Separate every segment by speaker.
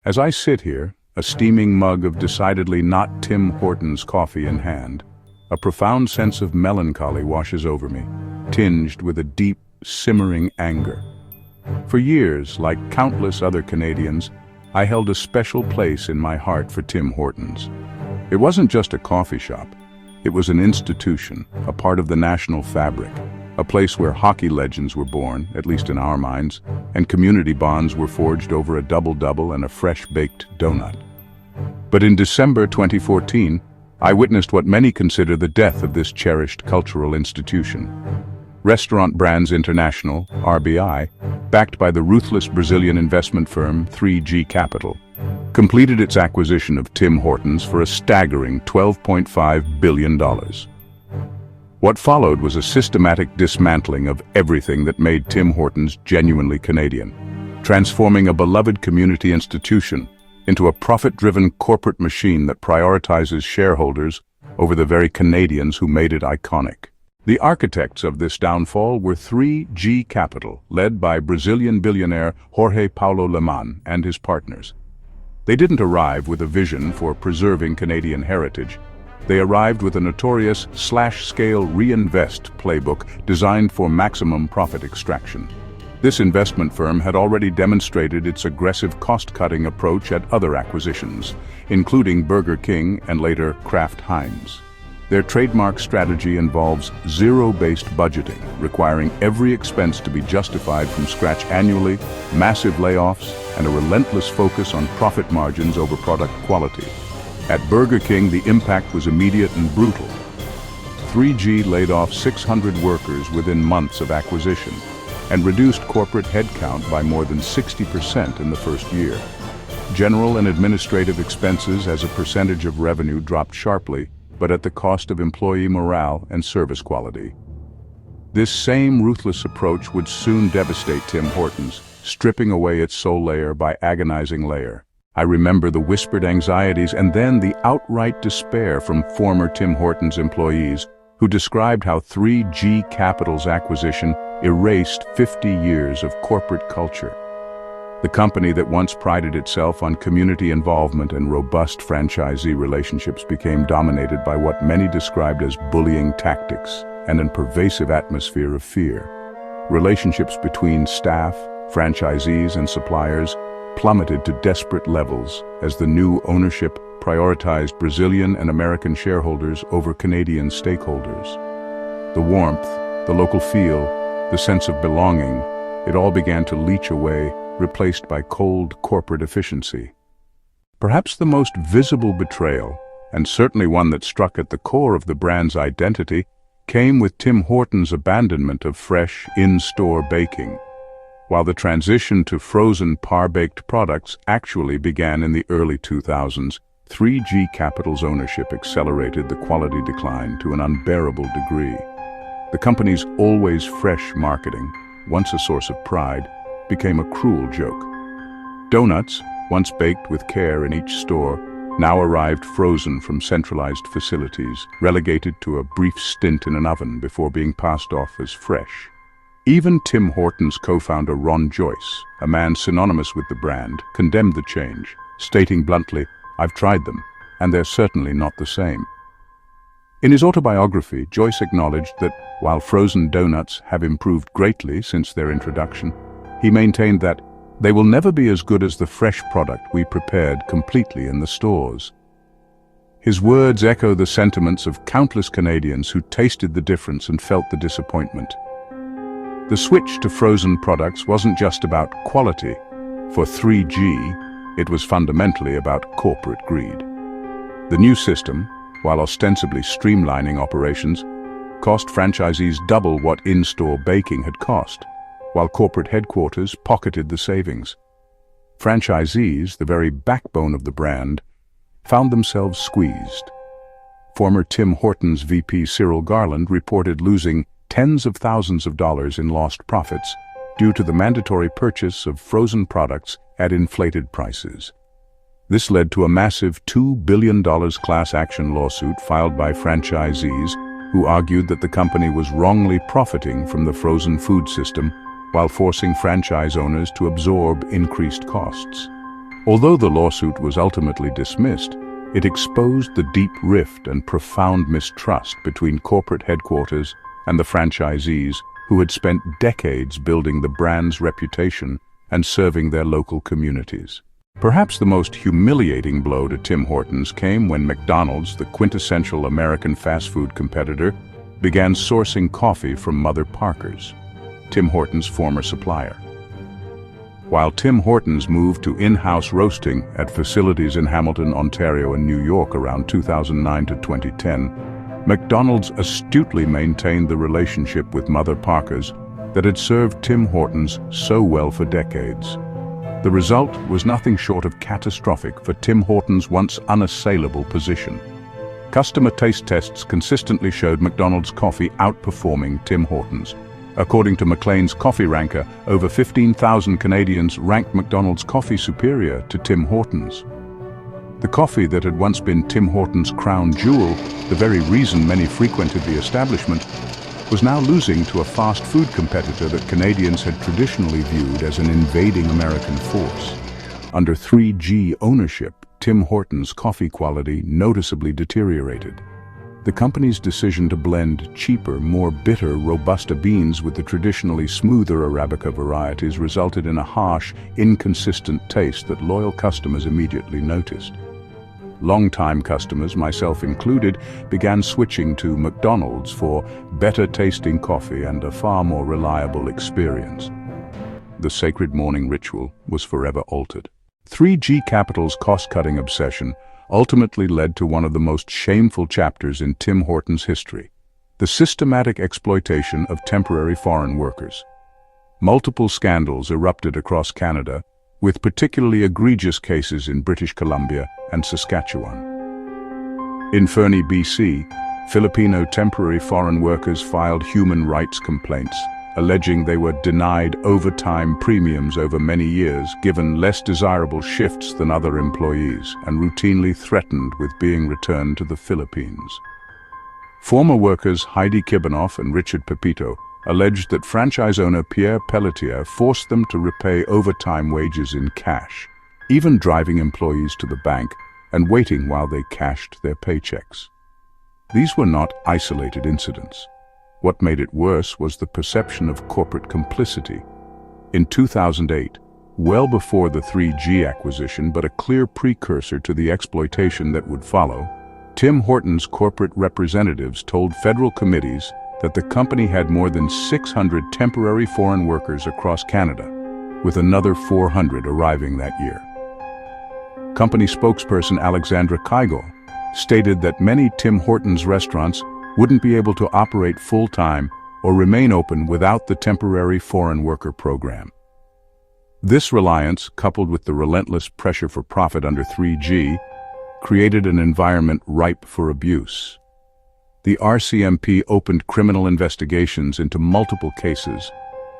Speaker 1: As I sit here, a steaming mug of decidedly not Tim Hortons coffee in hand, a profound sense of melancholy washes over me, tinged with a deep, simmering anger. For years, like countless other Canadians, I held a special place in my heart for Tim Hortons. It wasn't just a coffee shop. It was an institution, a part of the national fabric, a place where hockey legends were born, at least in our minds, and community bonds were forged over a double-double and a fresh-baked donut. But in December 2014, I witnessed what many consider the death of this cherished cultural institution. Restaurant Brands International, RBI, backed by the ruthless Brazilian investment firm 3G Capital, completed its acquisition of Tim Hortons for a staggering $12.5 billion. What followed was a systematic dismantling of everything that made Tim Hortons genuinely Canadian, transforming a beloved community institution into a profit-driven corporate machine that prioritizes shareholders over the very Canadians who made it iconic. The architects of this downfall were 3G Capital, led by Brazilian billionaire Jorge Paulo Lemann and his partners. They didn't arrive with a vision for preserving Canadian heritage. They arrived with a notorious slash-scale reinvest playbook designed for maximum profit extraction. This investment firm had already demonstrated its aggressive cost-cutting approach at other acquisitions, including Burger King and later Kraft Heinz. Their trademark strategy involves zero-based budgeting, requiring every expense to be justified from scratch annually, massive layoffs, and a relentless focus on profit margins over product quality. At Burger King, the impact was immediate and brutal. 3G laid off 600 workers within months of acquisition and reduced corporate headcount by more than 60% in the first year. General and administrative expenses as a percentage of revenue dropped sharply, but at the cost of employee morale and service quality. This same ruthless approach would soon devastate Tim Hortons, stripping away its soul layer by agonizing layer. I remember the whispered anxieties and then the outright despair from former Tim Hortons employees who described how 3G Capital's acquisition erased 50 years of corporate culture. The company that once prided itself on community involvement and robust franchisee relationships became dominated by what many described as bullying tactics and a pervasive atmosphere of fear. Relationships between staff, franchisees, and suppliers plummeted to desperate levels as the new ownership prioritized Brazilian and American shareholders over Canadian stakeholders. The warmth, the local feel, the sense of belonging, it all began to leach away, replaced by cold corporate efficiency. Perhaps the most visible betrayal, and certainly one that struck at the core of the brand's identity, came with Tim Hortons' abandonment of fresh, in-store baking. While the transition to frozen par-baked products actually began in the early 2000s, 3G Capital's ownership accelerated the quality decline to an unbearable degree. The company's always fresh marketing, once a source of pride, became a cruel joke. Donuts, once baked with care in each store, now arrived frozen from centralized facilities, relegated to a brief stint in an oven before being passed off as fresh. Even Tim Hortons co-founder Ron Joyce, a man synonymous with the brand, condemned the change, stating bluntly, "I've tried them, and they're certainly not the same." In his autobiography, Joyce acknowledged that while frozen donuts have improved greatly since their introduction, he maintained that they will never be as good as the fresh product we prepared completely in the stores. His words echo the sentiments of countless Canadians who tasted the difference and felt the disappointment. The switch to frozen products wasn't just about quality. For 3G, it was fundamentally about corporate greed. The new system, while ostensibly streamlining operations, cost franchisees double what in-store baking had cost, while corporate headquarters pocketed the savings. Franchisees, the very backbone of the brand, found themselves squeezed. Former Tim Hortons VP Cyril Garland reported losing tens of thousands of dollars in lost profits due to the mandatory purchase of frozen products at inflated prices. This led to a massive $2 billion class action lawsuit filed by franchisees who argued that the company was wrongly profiting from the frozen food system while forcing franchise owners to absorb increased costs. Although the lawsuit was ultimately dismissed, it exposed the deep rift and profound mistrust between corporate headquarters and the franchisees who had spent decades building the brand's reputation and serving their local communities. Perhaps the most humiliating blow to Tim Hortons came when McDonald's, the quintessential American fast food competitor, began sourcing coffee from Mother Parkers, Tim Hortons' former supplier. While Tim Hortons moved to in-house roasting at facilities in Hamilton, Ontario and New York around 2009 to 2010, McDonald's astutely maintained the relationship with Mother Parkers that had served Tim Hortons so well for decades. The result was nothing short of catastrophic for Tim Hortons' once unassailable position. Customer taste tests consistently showed McDonald's coffee outperforming Tim Hortons. According to Maclean's Coffee Ranker, over 15,000 Canadians ranked McDonald's coffee superior to Tim Hortons. The coffee that had once been Tim Hortons' crown jewel, the very reason many frequented the establishment, was now losing to a fast food competitor that Canadians had traditionally viewed as an invading American force. Under 3G ownership, Tim Hortons' coffee quality noticeably deteriorated. The company's decision to blend cheaper, more bitter Robusta beans with the traditionally smoother Arabica varieties resulted in a harsh, inconsistent taste that loyal customers immediately noticed. Long-time customers, myself included, began switching to McDonald's for better-tasting coffee and a far more reliable experience. The sacred morning ritual was forever altered. 3G Capital's cost-cutting obsession ultimately led to one of the most shameful chapters in Tim Hortons' history: the systematic exploitation of temporary foreign workers. Multiple scandals erupted across Canada, with particularly egregious cases in British Columbia and Saskatchewan. In Fernie, BC, Filipino temporary foreign workers filed human rights complaints, alleging they were denied overtime premiums over many years, given less desirable shifts than other employees, and routinely threatened with being returned to the Philippines. Former workers Heidi Kibanoff and Richard Pepito alleged that franchise owner Pierre Pelletier forced them to repay overtime wages in cash, even driving employees to the bank and waiting while they cashed their paychecks. These were not isolated incidents. What made it worse was the perception of corporate complicity. In 2008, well before the 3G acquisition but a clear precursor to the exploitation that would follow, Tim Hortons' corporate representatives told federal committees that the company had more than 600 temporary foreign workers across Canada, with another 400 arriving that year. Company spokesperson Alexandra Kaigo stated that many Tim Hortons restaurants wouldn't be able to operate full-time or remain open without the temporary foreign worker program. This reliance, coupled with the relentless pressure for profit under 3G, created an environment ripe for abuse. The RCMP opened criminal investigations into multiple cases,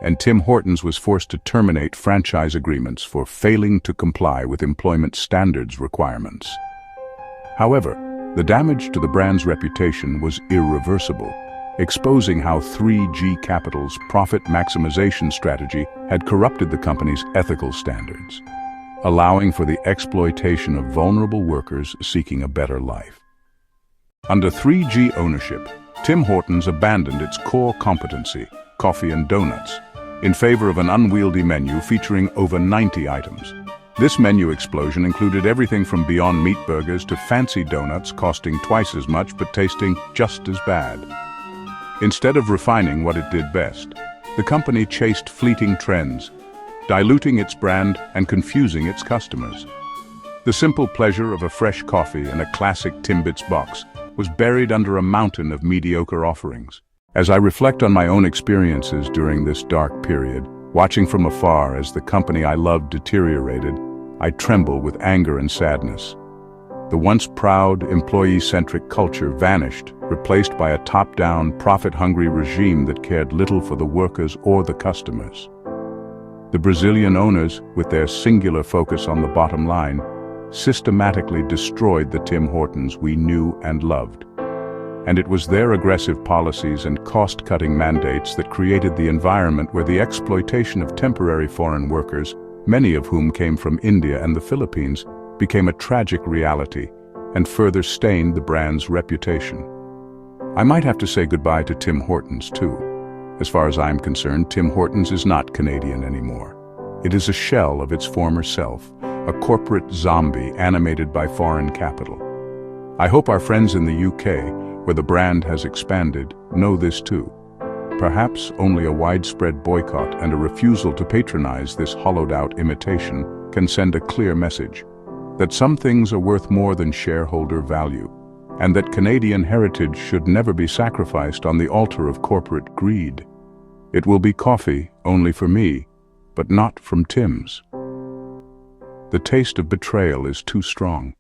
Speaker 1: and Tim Hortons was forced to terminate franchise agreements for failing to comply with employment standards requirements. However, the damage to the brand's reputation was irreversible, exposing how 3G Capital's profit maximization strategy had corrupted the company's ethical standards, allowing for the exploitation of vulnerable workers seeking a better life. Under 3G ownership, Tim Hortons abandoned its core competency, coffee and donuts, in favor of an unwieldy menu featuring over 90 items. This menu explosion included everything from Beyond Meat burgers to fancy donuts costing twice as much but tasting just as bad. Instead of refining what it did best, the company chased fleeting trends, diluting its brand and confusing its customers. The simple pleasure of a fresh coffee and a classic Timbits box was buried under a mountain of mediocre offerings. As I reflect on my own experiences during this dark period, watching from afar as the company I loved deteriorated, I tremble with anger and sadness. The once proud, employee-centric culture vanished, replaced by a top-down, profit-hungry regime that cared little for the workers or the customers. The Brazilian owners, with their singular focus on the bottom line, systematically destroyed the Tim Hortons we knew and loved. And it was their aggressive policies and cost-cutting mandates that created the environment where the exploitation of temporary foreign workers many of whom came from India and the Philippines, became a tragic reality and further stained the brand's reputation. I might have to say goodbye to Tim Hortons, too. As far as I'm concerned, Tim Hortons is not Canadian anymore. It is a shell of its former self, a corporate zombie animated by foreign capital. I hope our friends in the UK, where the brand has expanded, know this too. Perhaps only a widespread boycott and a refusal to patronize this hollowed-out imitation can send a clear message that some things are worth more than shareholder value, and that Canadian heritage should never be sacrificed on the altar of corporate greed. It will be coffee only for me, but not from Tim's. The taste of betrayal is too strong.